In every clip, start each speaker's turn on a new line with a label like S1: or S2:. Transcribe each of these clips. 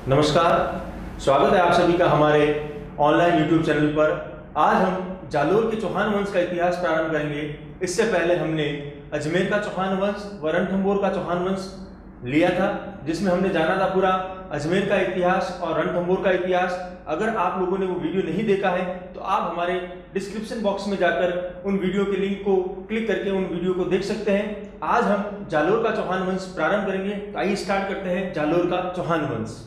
S1: नमस्कार, स्वागत है आप सभी का हमारे ऑनलाइन यूट्यूब चैनल पर। आज हम जालोर के चौहान वंश का इतिहास प्रारंभ करेंगे। इससे पहले हमने अजमेर का चौहान वंश व रणथंभौर का चौहान वंश लिया था, जिसमें हमने जाना था पूरा अजमेर का इतिहास और रणथंभौर का इतिहास। अगर आप लोगों ने वो वीडियो नहीं देखा है तो आप हमारे डिस्क्रिप्शन बॉक्स में जाकर उन वीडियो के लिंक को क्लिक करके उन वीडियो को देख सकते हैं। आज हम जालोर का चौहान वंश प्रारंभ करेंगे। तो आइए स्टार्ट करते हैं जालोर का चौहान वंश।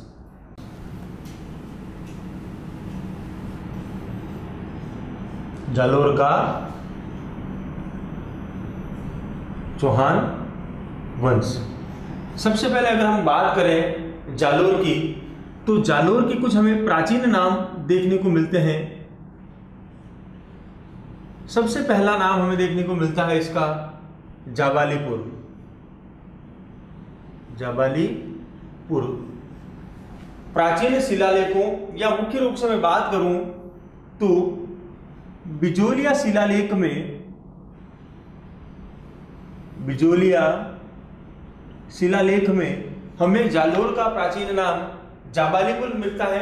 S1: जालोर का चौहान वंश। सबसे पहले अगर हम बात करें जालोर की, तो जालोर की कुछ हमें प्राचीन नाम देखने को मिलते हैं। सबसे पहला नाम हमें देखने को मिलता है इसका जाबालीपुर। जाबालीपुर प्राचीन शिलालेखों या मुख्य रूप से मैं बात करूं तो बिजोलिया शिलालेख में हमें जालोर का प्राचीन नाम जाबालीपुर मिलता है।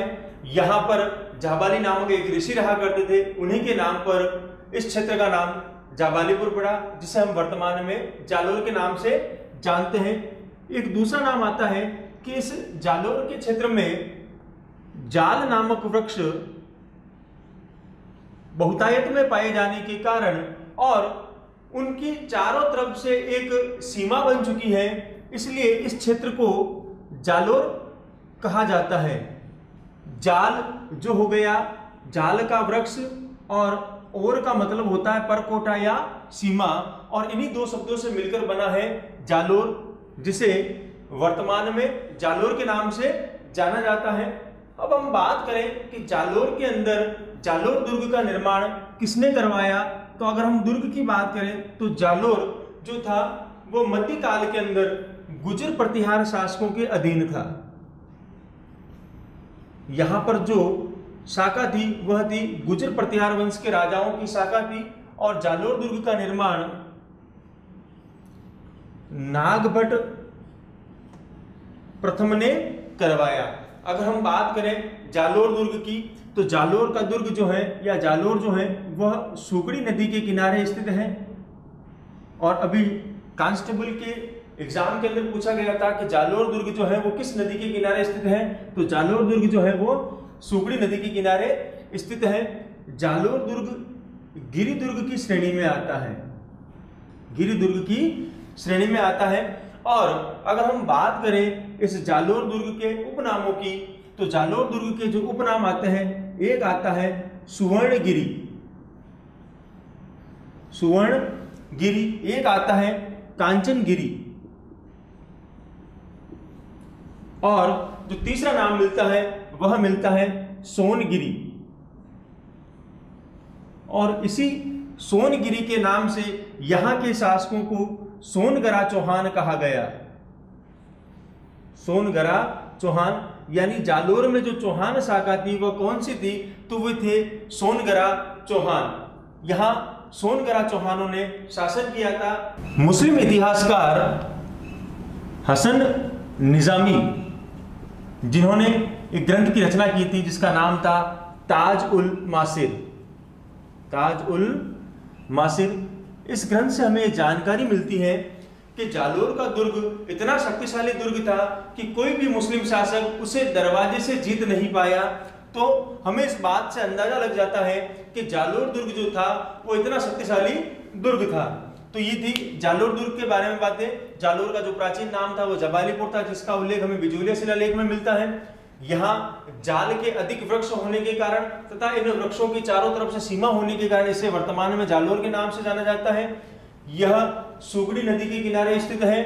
S1: यहां पर जाबाली नामक एक ऋषि रहा करते थे, उन्हीं के नाम पर इस क्षेत्र का नाम जाबालीपुर पड़ा, जिसे हम वर्तमान में जालोर के नाम से जानते हैं। एक दूसरा नाम आता है कि इस जालोर के क्षेत्र में जाल नामक वृक्ष बहुतायत में पाए जाने के कारण और उनकी चारों तरफ से एक सीमा बन चुकी है, इसलिए इस क्षेत्र को जालोर कहा जाता है। जाल जो हो गया जाल का वृक्ष और का मतलब होता है परकोटा या सीमा, और इन्हीं दो शब्दों से मिलकर बना है जालोर, जिसे वर्तमान में जालोर के नाम से जाना जाता है। अब हम बात करें कि जालोर के अंदर जालोर दुर्ग का निर्माण किसने करवाया, तो अगर हम दुर्ग की बात करें तो जालोर जो था वो मध्यकाल के अंदर गुर्जर प्रतिहार शासकों के अधीन था। यहां पर जो शाखा थी वह थी गुर्जर प्रतिहार वंश के राजाओं की शाखा थी, और जालोर दुर्ग का निर्माण नागभट्ट प्रथम ने करवाया। अगर हम बात करें जालोर दुर्ग की, तो जालोर का दुर्ग जो है या जालोर जो है वह सुगड़ी नदी के किनारे स्थित है। और अभी कांस्टेबल के एग्जाम के अंदर पूछा गया था कि जालोर दुर्ग जो है वो किस नदी के किनारे स्थित है, तो जालोर दुर्ग जो है वो सुगड़ी नदी के किनारे स्थित है। जालोर दुर्ग गिरि दुर्ग की श्रेणी में आता है, गिरि दुर्ग की श्रेणी में आता है। और अगर हम बात करें इस जालोर दुर्ग के उपनामों की, तो जालोर दुर्ग के जो उपनाम आते हैं, एक आता है सुवर्णगिरी, सुवर्णगिरी, एक आता है कांचनगिरी, और जो तीसरा नाम मिलता है वह मिलता है सोनगिरी। और इसी सोनगिरी के नाम से यहां के शासकों को सोनगरा चौहान कहा गया। सोनगरा चौहान, यानी जालोर में जो चौहान शाखा थी वह कौन सी थी, तो वे थे सोनगरा चौहान। यहां सोनगरा चौहानों ने शासन किया था। मुस्लिम इतिहासकार हसन निजामी, जिन्होंने एक ग्रंथ की रचना की थी जिसका नाम था ताज उल मासिर, ताज उल मासिर, इस ग्रंथ से हमें जानकारी मिलती है कि जालोर का दुर्ग इतना शक्तिशाली दुर्ग था कि कोई भी मुस्लिम शासक उसे दरवाजे से जीत नहीं पाया। तो हमें इस बात से अंदाजा लग जाता है कि जालोर दुर्ग जो था वो इतना शक्तिशाली दुर्ग था। तो ये थी जालोर दुर्ग के बारे में बातें। जालोर का जो प्राचीन नाम था वो जाबालीपुर था, जिसका उल्लेख हमें बिजोलिया शिलालेख में मिलता है। यहाँ जाल के अधिक वृक्ष होने के कारण तथा इन वृक्षों की चारों तरफ से सीमा होने के कारण इसे वर्तमान में जालोर के नाम से जाना जाता है। यह सुगड़ी नदी के किनारे स्थित है।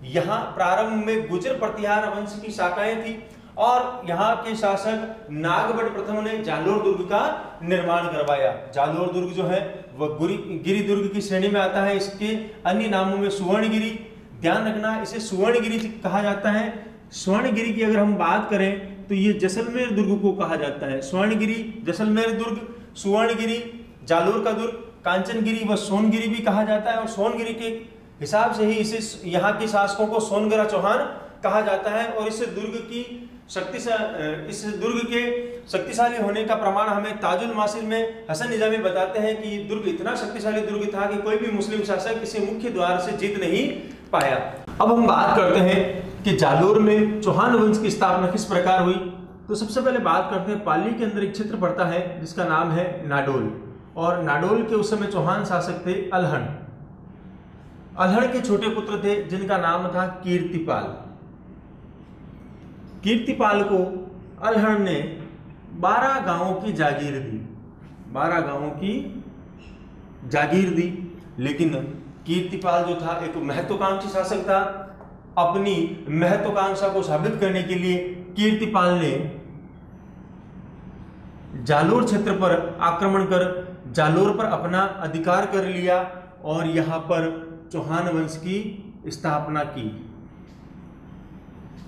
S1: यहाँ प्रारंभ में गुर्जर प्रतिहार वंश की शाखाएं थी, और यहाँ के शासक नागभट्ट प्रथम ने जालोर दुर्ग का निर्माण करवाया। जालोर दुर्ग जो है वह गिरि दुर्ग की श्रेणी में आता है। इसके अन्य नामों में सुवर्णगिरी, ध्यान रखना इसे सुवर्णगिरी कहा जाता है। स्वर्णगिरी की अगर हम बात करें तो ये जैसलमेर दुर्ग को कहा जाता है। स्वर्णगिरी, जैसलमेर दुर्ग, सुवर्णगिरी, जालोर का दुर्ग, कांचनगिरी व सोनगिरी भी कहा जाता है। और सोनगिरी के हिसाब से ही इसे यहाँ के शासकों को सोनगरा चौहान कहा जाता है। और इस दुर्ग के शक्तिशाली होने का प्रमाण हमें ताजुल मासिर में हसन निजामी बताते हैं कि दुर्ग इतना शक्तिशाली दुर्ग था कि कोई भी मुस्लिम शासक इसे मुख्य द्वार से जीत नहीं पाया। अब हम बात करते हैं कि जालोर में चौहान वंश की स्थापना किस प्रकार हुई। तो सबसे पहले बात करते हैं, पाली के अंदर एक क्षेत्र पड़ता है जिसका नाम है नाडोल, और नाडोल के उस समय चौहान शासक थे अल्हड़। अल्हड़ के छोटे पुत्र थे जिनका नाम था कीर्तिपाल। कीर्तिपाल को अल्हड़ ने 12 गांवों की जागीर दी, 12 गांवों की जागीर दी। लेकिन कीर्तिपाल जो था एक महत्वाकांक्षी शासक था। अपनी महत्वाकांक्षा को साबित करने के लिए कीर्तिपाल ने जालोर क्षेत्र पर आक्रमण कर जालोर पर अपना अधिकार कर लिया और यहां पर चौहान वंश की स्थापना की।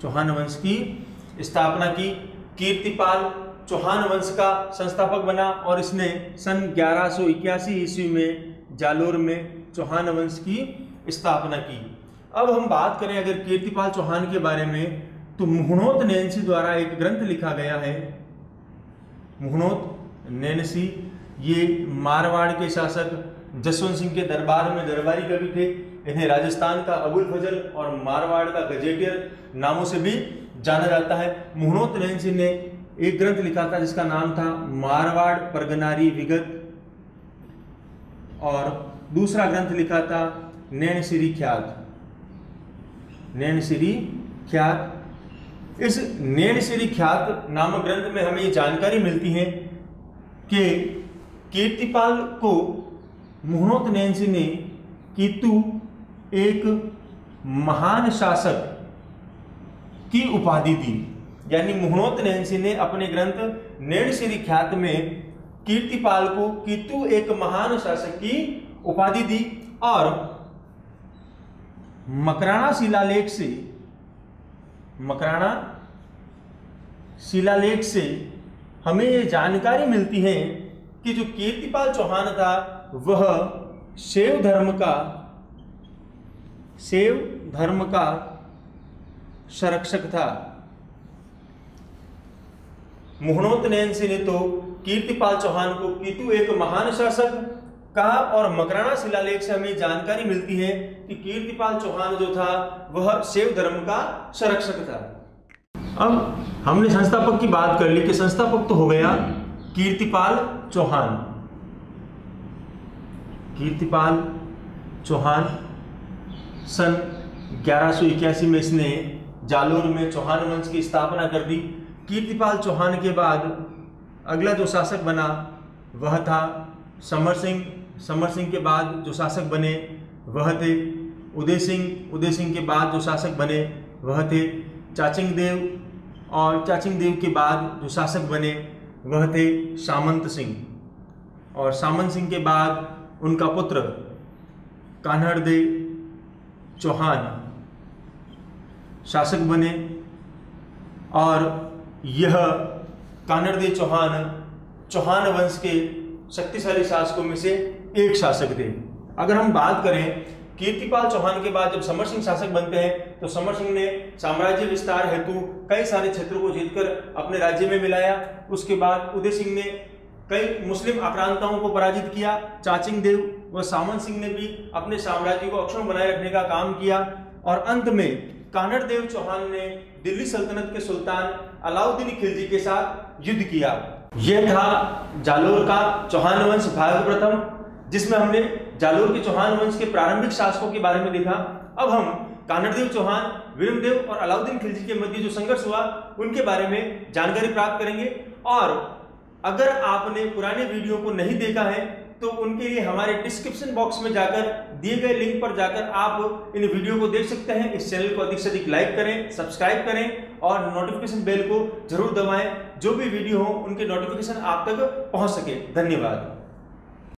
S1: चौहान वंश की स्थापना की। कीर्तिपाल चौहान वंश का संस्थापक बना और इसने सन 1181 ईस्वी में जालोर में चौहान वंश की स्थापना की। अब हम बात करें अगर कीर्तिपाल चौहान के बारे में, तो मुहनोत नैनसी द्वारा एक ग्रंथ लिखा गया है। मुहनोत नैनसी ये मारवाड़ के शासक जसवंत सिंह के दरबार में दरबारी कवि थे। इन्हें राजस्थान का अबुल फजल और मारवाड़ का गजेटियर नामों से भी जाना जाता है। मुहनोत नैनसी ने एक ग्रंथ लिखा था जिसका नाम था मारवाड़ परगनारी विगत, और दूसरा ग्रंथ लिखा था नैनसिरी ख्यात। नैनसिरी ख्यात। इस नैनसिरी ख्यात नामक ग्रंथ में हमें ये जानकारी मिलती है कि कीर्तिपाल को मुहनोत नैनसी ने कीतु एक महान शासक की उपाधि दी। यानी मुहनोत नैनसी ने अपने ग्रंथ नैनसिरी ख्यात में कीर्तिपाल को कीतु एक महान शासक की उपाधि दी। और मकराना शिलालेख से हमें ये जानकारी मिलती है कि जो कीर्तिपाल चौहान था वह शैव धर्म का संरक्षक था। मुहनोत नैनसी ने तो कीर्तिपाल चौहान को कीतु एक महान शासक कहा, और मकराना शिलालेख से हमें जानकारी मिलती है कि कीर्तिपाल चौहान जो था वह शैव धर्म का संरक्षक था। अब हमने संस्थापक की बात कर ली कि संस्थापक तो हो गया कीर्तिपाल चौहान। कीर्तिपाल चौहान सन 1181 में इसने जालोर में चौहान वंश की स्थापना कर दी। कीर्तिपाल चौहान के बाद अगला जो शासक बना वह था समर सिंह। समर सिंह के बाद जो शासक बने वह थे उदय सिंह। उदय सिंह के बाद जो शासक बने वह थे चाचिंग देव, और चाचिंग देव के बाद जो शासक बने वह थे सामंत सिंह, और सामंत सिंह के बाद उनका पुत्र कान्हड़देव चौहान शासक बने। और यह कान्हड़देव चौहान वंश के शक्तिशाली शासकों में से एक शासक थे। अगर हम बात करें कीर्तिपाल चौहान के बाद जब समर सिंह शासक बनते हैं तो समर सिंह ने साम्राज्य विस्तार हेतु कई सारे क्षेत्रों को जीतकर अपने राज्य में मिलाया। उसके बाद उदय सिंह ने कई मुस्लिम आक्रांताओं को पराजित किया। चाचिंग देव व सामंत सिंह ने भी अपने साम्राज्य को अक्षुण्ण बनाए रखने का काम किया। और अंत में कान्हड़देव चौहान ने दिल्ली सल्तनत के सुल्तान अलाउद्दीन खिलजी के साथ युद्ध किया। यह था जालोर का चौहान वंश भाग प्रथम, जिसमें हमने जालोर के चौहान वंश के प्रारंभिक शासकों के बारे में देखा। अब हम कान्हड़देव चौहान, वीरमदेव और अलाउद्दीन खिलजी के मध्य जो संघर्ष हुआ उनके बारे में जानकारी प्राप्त करेंगे। और अगर आपने पुराने वीडियो को नहीं देखा है तो उनके लिए हमारे डिस्क्रिप्शन बॉक्स में जाकर दिए गए लिंक पर जाकर आप इन वीडियो को देख सकते हैं। इस चैनल को अधिक से अधिक लाइक करें, सब्सक्राइब करें और नोटिफिकेशन बेल को जरूर दबाएं। जो भी वीडियो हो उनके नोटिफिकेशन आप तक पहुंच सके। धन्यवाद।